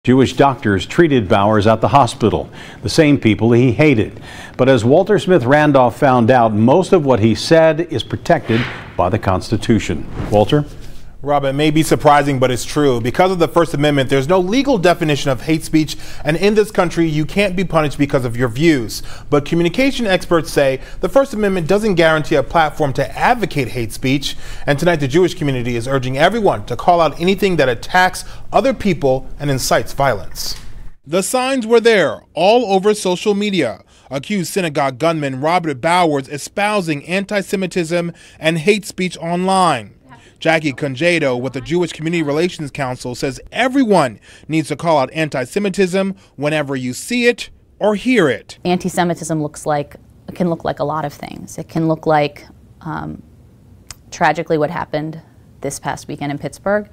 Jewish doctors treated Bowers at the hospital, the same people he hated. But as Walter Smith Randolph found out, most of what he said is protected by the Constitution. Walter? Rob, it may be surprising, but it's true. Because of the First Amendment, there's no legal definition of hate speech, and in this country, you can't be punished because of your views. But communication experts say the First Amendment doesn't guarantee a platform to advocate hate speech, and tonight the Jewish community is urging everyone to call out anything that attacks other people and incites violence. The signs were there, all over social media. Accused synagogue gunman Robert Bowers espousing anti-Semitism and hate speech online. Jackie Congedo with the Jewish Community Relations Council says everyone needs to call out anti-Semitism whenever you see it or hear it. Anti-Semitism can look like a lot of things. It can look like tragically what happened this past weekend in Pittsburgh,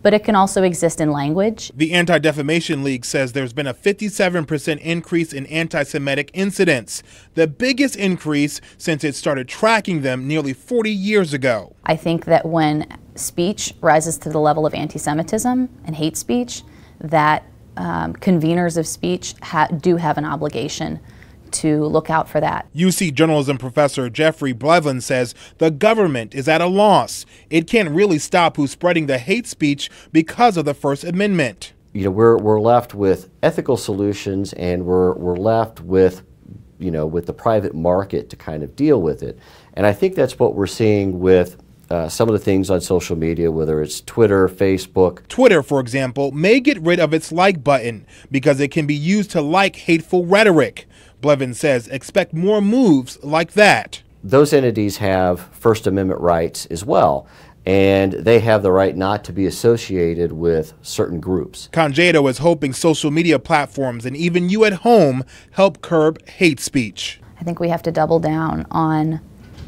but it can also exist in language. The Anti-Defamation League says there's been a 57% increase in anti-Semitic incidents, the biggest increase since it started tracking them nearly 40 years ago. I think that when speech rises to the level of anti-Semitism and hate speech, that conveners of speech do have an obligation to look out for that. UC journalism professor Jeffrey Blevin says the government is at a loss. It can't really stop who's spreading the hate speech because of the First Amendment. You know, we're left with ethical solutions, and we're left with, you know, with the private market to kind of deal with it. And I think that's what we're seeing with some of the things on social media, whether it's Twitter, Facebook. Twitter, for example, may get rid of its like button because it can be used to like hateful rhetoric. Blevin says expect more moves like that. Those entities have First Amendment rights as well, and they have the right not to be associated with certain groups. Congedo is hoping social media platforms and even you at home help curb hate speech. I think we have to double down on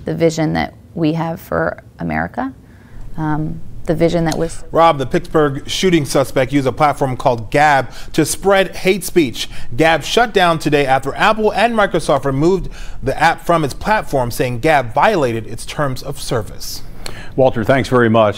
the vision that we have for America. The vision that was... Rob, the Pittsburgh shooting suspect used a platform called Gab to spread hate speech. Gab shut down today after Apple and Microsoft removed the app from its platform, saying Gab violated its terms of service. Walter, thanks very much.